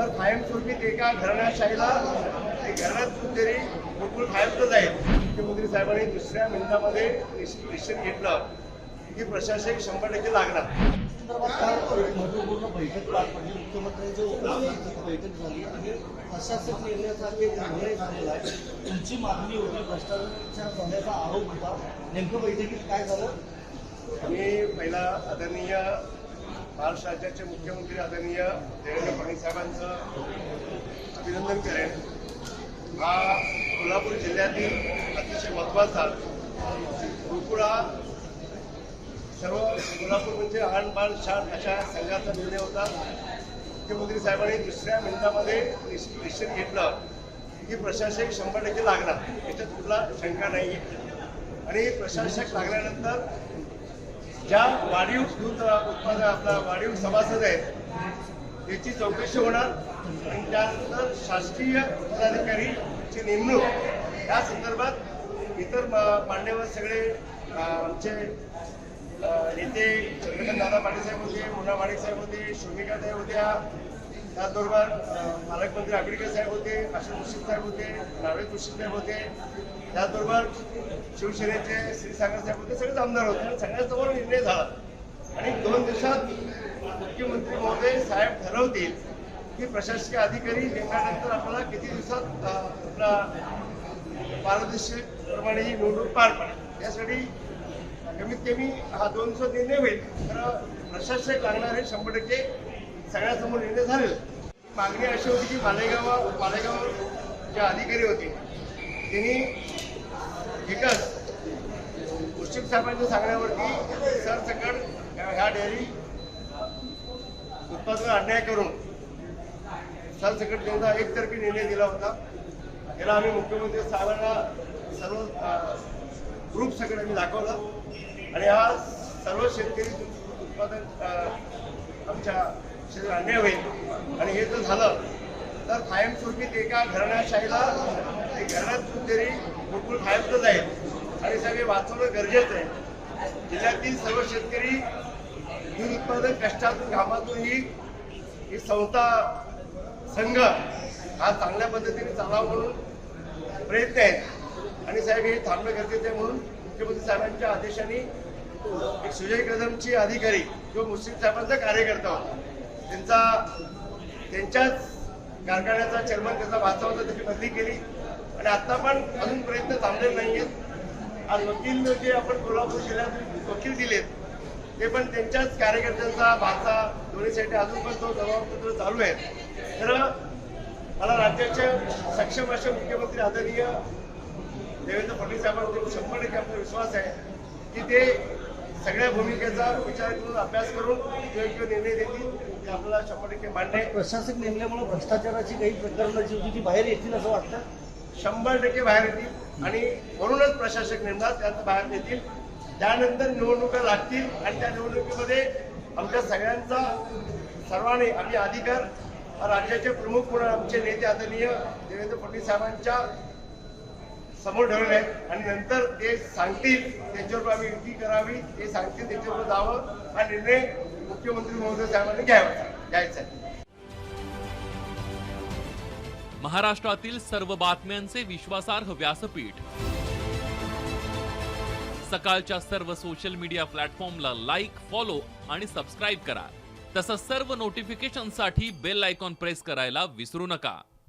तर कायमस्वरूपी ते एका घराण्याशाहीला घराण्यात कुठेतरी कुठून कायमच जाईल. मुख्यमंत्री साहेबांनी दुसऱ्या मिनिटामध्ये निश्चित घेतलं की प्रशासक 100% लागणार. महत्वपूर्ण बैठक पार पडली. मुख्यमंत्र्यांच्या उपस्थितीत बैठक झाली आणि प्रशासक निर्णयाचा निर्णय झालेला आहे. तुमची मागणी होती, भ्रष्टाचार झाल्याचा आरोप होता. नेमकं बैठकीत काय झालं? मी पहिला आदरणीय महाराष्ट्र राज्याचे मुख्यमंत्री आदरणीय देवेंद्र फडणवीस साहेबांचं अभिनंदन करेन. हा कोल्हापूर जिल्ह्यातील अतिशय महत्त्वाचा गुरुकुळ हा सर्व कोल्हापूर म्हणजे आणबाण शान अशा संघाचा निर्णय होता. मुख्यमंत्री साहेबांनी दुसऱ्या मिनिटामध्ये निश्चित घेतलं की प्रशासक 100% लागणार, याच्यात कुठला शंका नाही आहे. आणि प्रशासक लागल्यानंतर ज्या वाढीव दूध उत्पादन आपला वाढीव सभासद आहेत त्याची चौकशी होणार आणि त्यानंतर शासकीय पदाधिकारीची नेमणूक या संदर्भात इतर मान्यवर सगळे आमचे नेते दादा पाटील साहेब होते, मुन्ना माडिक साहेब होते, शोभिका साहेब होत्या, त्याचबरोबर पालकमंत्री आंबेडकर साहेब होते, अशोक मुश्रीफ साहेब होते, नावेद मुश्रीफ साहेब होते, त्याचबरोबर शिवसेनेचे श्रीसागर साहेब होते. सगळेच आमदार होते आणि सगळ्यांसमोर निर्णय झाला. आणि 2 दिवसात मुख्यमंत्री महोदय साहेब ठरवतील की प्रशासकीय अधिकारी नेमल्यानंतर आपल्याला किती दिवसात आपला पारदर्शकप्रमाणे ही निवडणूक पार पडेल. यासाठी कमीत कमी हा 2 दिवसात निर्णय होईल. तर प्रशासक लागणार हे 100% सगळ्यासमोर निर्णय झाले. मागणी अशी होती की मालेगाव जे अधिकारी होते त्यांनी एकच मुश्रीफ साहेबांच्या सांगण्यावरती सरसकट ह्या डेअरी उत्पादन अन्याय करून सरसकट त्यांचा एकतर्फी निर्णय दिला होता. याला आम्ही मुख्यमंत्री साहेबांना सर्व ग्रुप सगळं आम्ही दाखवलं आणि हा सर्व शेतकरी उत्पादन आमच्या शेतात अन्याय होईल. आणि हे जर झालं तर कायमस्वरूपी एका घराण्याशाहीला घराण्यात कुठेतरी कुठून कायमच जाईल आणि सगळे वाचवणं गरजेचं आहे. जिल्ह्यातील सर्व शेतकरी दूध उत्पादन कष्टातून घामातून ही संस्था संघ हा चांगल्या पद्धतीने चालावा म्हणून प्रयत्न आहेत. आणि साहेब हे थांबणं गरजेचं आहे म्हणून मुख्यमंत्री साहेबांच्या आदेशाने एक सुजय कदमची अधिकारी जो मुश्रीफ साहेबांचा कार्यकर्ता होता त्यांच्याच कारखान्याचा चेअरमन त्याचा भाचा होता, त्याची बदली केली. आणि आता पण अजून प्रयत्न थांबलेले नाही आहेत. आज वकील जे आपण कोल्हापूर जिल्ह्यात वकील दिलेत ते पण त्यांच्याच कार्यकर्त्यांचा भाचा दोन्हीसाठी अजून पण तो जबाबदारी चालू आहे. तर मला राज्याचे सक्षम असे मुख्यमंत्री आदरणीय देवेंद्र फडणवीस साहेबांवर 100% आपला विश्वास आहे की ते सगळ्या भूमिकेचा विचार करून अभ्यास करून योग्य निर्णय देतील. ते आपल्याला 100% मान्य आहे. प्रशासक नेमल्यामुळे भ्रष्टाचाराची काही प्रकरणं जी होती ती बाहेर येतील असं वाटतं? 100% बाहेर येतील आणि म्हणूनच प्रशासक नेमणार त्यात बाहेर येतील. त्यानंतर निवडणुका लागतील आणि त्या निवडणुकीमध्ये आमच्या सगळ्यांचा सर्वांनी आम्ही अधिकार राज्याचे प्रमुख म्हणून आमचे नेते आदरणीय देवेंद्र फडणवीस साहेबांच्या समोर ठेवले आहेत. आणि नंतर ते सांगतील त्यांच्यावर आम्ही युती करावी, ते सांगतील त्यांच्यावर जावं हा निर्णय मुख्यमंत्री महोदय साहेबांनी घ्यायचा आहे. महाराष्ट्रातील सर्व बातम्यांचे विश्वासार्ह व्यासपीठ सकाळच्या सर्व सोशल मीडिया प्लॅटफॉर्मला लाईक, फॉलो आणि सबस्क्राईब करा. तसंच सर्व नोटिफिकेशनसाठी बेल आयकॉन प्रेस करायला विसरू नका.